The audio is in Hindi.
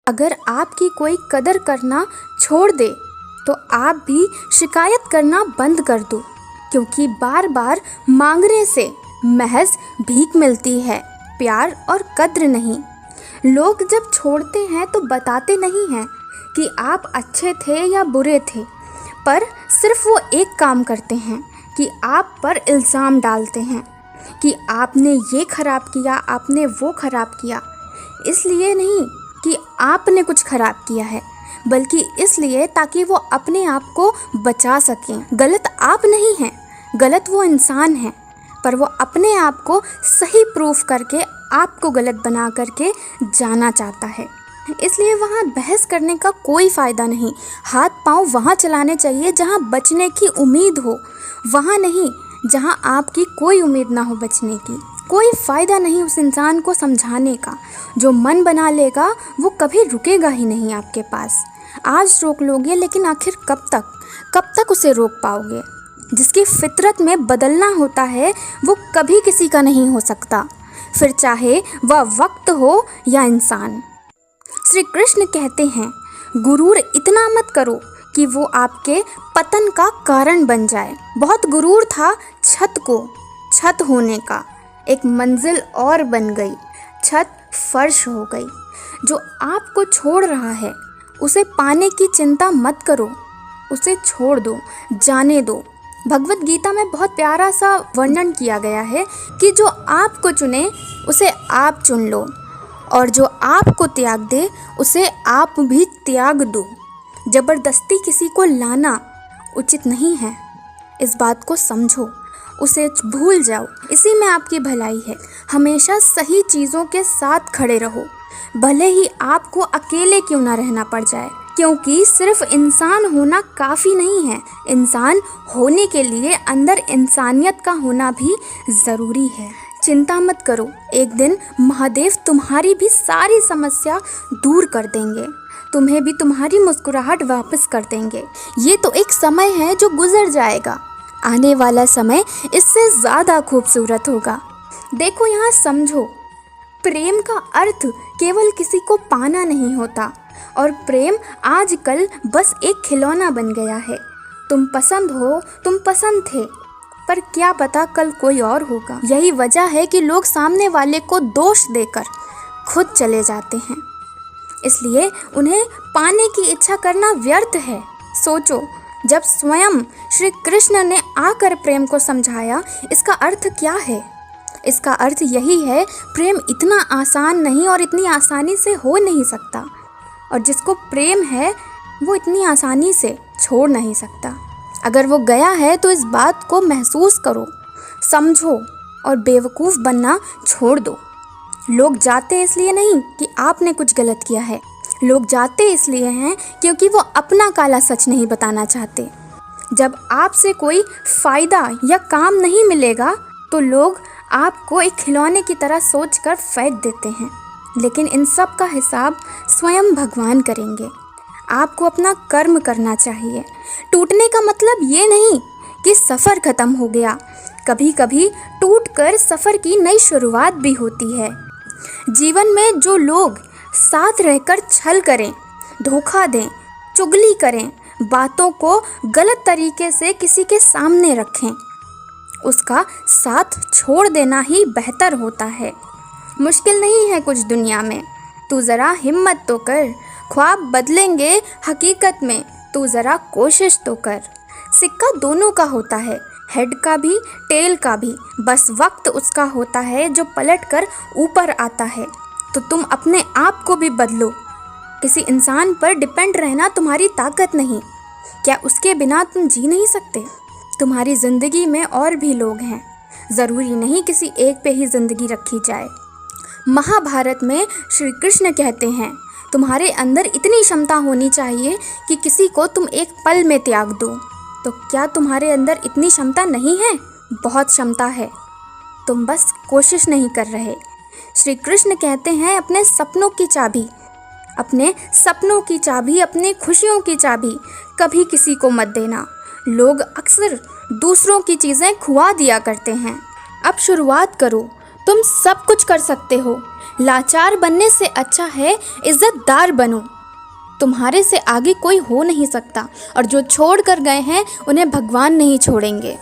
अगर आपकी कोई कदर करना छोड़ दे तो आप भी शिकायत करना बंद कर दो, क्योंकि बार बार मांगने से महज भीख मिलती है, प्यार और कद्र नहीं। लोग जब छोड़ते हैं तो बताते नहीं हैं कि आप अच्छे थे या बुरे थे, पर सिर्फ वो एक काम करते हैं कि आप पर इल्ज़ाम डालते हैं कि आपने ये खराब किया, आपने वो खराब किया। इसलिए नहीं कि आपने कुछ खराब किया है, बल्कि इसलिए ताकि वो अपने आप को बचा सकें। गलत आप नहीं हैं, गलत वो इंसान है, पर वो अपने आप को सही प्रूफ करके आपको गलत बना करके जाना चाहता है। इसलिए वहाँ बहस करने का कोई फ़ायदा नहीं। हाथ पांव वहाँ चलाने चाहिए जहाँ बचने की उम्मीद हो, वहाँ नहीं जहाँ आपकी कोई उम्मीद ना हो बचने की। कोई फ़ायदा नहीं उस इंसान को समझाने का। जो मन बना लेगा वो कभी रुकेगा ही नहीं आपके पास। आज रोक लोगे, लेकिन आखिर कब तक उसे रोक पाओगे? जिसकी फितरत में बदलना होता है वो कभी किसी का नहीं हो सकता, फिर चाहे वह वक्त हो या इंसान। श्री कृष्ण कहते हैं, गुरूर इतना मत करो कि वो आपके पतन का कारण बन जाए। बहुत गुरूर था छत होने का, एक मंजिल और बन गई, छत फर्श हो गई। जो आपको छोड़ रहा है उसे पाने की चिंता मत करो, उसे छोड़ दो, जाने दो। भगवत गीता में बहुत प्यारा सा वर्णन किया गया है कि जो आपको चुने उसे आप चुन लो, और जो आपको त्याग दे उसे आप भी त्याग दो। ज़बरदस्ती किसी को लाना उचित नहीं है, इस बात को समझो, उसे भूल जाओ। इसी में आपकी भलाई है। हमेशा सही चीज़ों के साथ खड़े रहो, भले ही आपको अकेले क्यों ना रहना पड़ जाए, क्योंकि सिर्फ इंसान होना काफ़ी नहीं है। इंसान होने के लिए अंदर इंसानियत का होना भी ज़रूरी है। चिंता मत करो, एक दिन महादेव तुम्हारी भी सारी समस्या दूर कर देंगे, तुम्हें भी तुम्हारी मुस्कुराहट वापस कर देंगे। ये तो एक समय है जो गुजर जाएगा, आने वाला समय इससे ज़्यादा खूबसूरत होगा। देखो यहाँ समझो, प्रेम का अर्थ केवल किसी को पाना नहीं होता, और प्रेम आजकल बस एक खिलौना बन गया है। तुम पसंद हो, तुम पसंद थे, पर क्या पता कल कोई और होगा। यही वजह है कि लोग सामने वाले को दोष देकर खुद चले जाते हैं, इसलिए उन्हें पाने की इच्छा करना व्यर्थ है। सोचो, जब स्वयं श्री कृष्ण ने आकर प्रेम को समझाया, इसका अर्थ क्या है? इसका अर्थ यही है, प्रेम इतना आसान नहीं और इतनी आसानी से हो नहीं सकता, और जिसको प्रेम है वो इतनी आसानी से छोड़ नहीं सकता। अगर वो गया है तो इस बात को महसूस करो, समझो और बेवकूफ़ बनना छोड़ दो। लोग जाते इसलिए नहीं कि आपने कुछ गलत किया है, लोग जाते इसलिए हैं क्योंकि वो अपना काला सच नहीं बताना चाहते। जब आपसे कोई फ़ायदा या काम नहीं मिलेगा तो लोग आपको एक खिलौने की तरह सोचकर फेंक देते हैं, लेकिन इन सब का हिसाब स्वयं भगवान करेंगे। आपको अपना कर्म करना चाहिए। टूटने का मतलब ये नहीं कि सफ़र ख़त्म हो गया, कभी कभी टूटकर सफ़र की नई शुरुआत भी होती है। जीवन में जो लोग साथ रहकर छल करें, धोखा दें, चुगली करें, बातों को गलत तरीके से किसी के सामने रखें, उसका साथ छोड़ देना ही बेहतर होता है। मुश्किल नहीं है कुछ दुनिया में, तू ज़रा हिम्मत तो कर। ख्वाब बदलेंगे हकीकत में, तू ज़रा कोशिश तो कर। सिक्का दोनों का होता है, हेड का भी टेल का भी, बस वक्त उसका होता है जो पलट कर ऊपर आता है। तो तुम अपने आप को भी बदलो। किसी इंसान पर डिपेंड रहना तुम्हारी ताकत नहीं, क्या उसके बिना तुम जी नहीं सकते? तुम्हारी ज़िंदगी में और भी लोग हैं, ज़रूरी नहीं किसी एक पे ही ज़िंदगी रखी जाए। महाभारत में श्री कृष्ण कहते हैं, तुम्हारे अंदर इतनी क्षमता होनी चाहिए कि किसी को तुम एक पल में त्याग दो। तो क्या तुम्हारे अंदर इतनी क्षमता नहीं है? बहुत क्षमता है, तुम बस कोशिश नहीं कर रहे। श्री कृष्ण कहते हैं, अपने सपनों की चाबी, अपने सपनों की चाबी, अपनी खुशियों की चाबी कभी किसी को मत देना। लोग अक्सर दूसरों की चीज़ें खुआ दिया करते हैं। अब शुरुआत करो तुम सब कुछ कर सकते हो। लाचार बनने से अच्छा है इज्जतदार बनो। तुम्हारे से आगे कोई हो नहीं सकता और जो छोड़ कर गए हैं उन्हें भगवान नहीं छोड़ेंगे।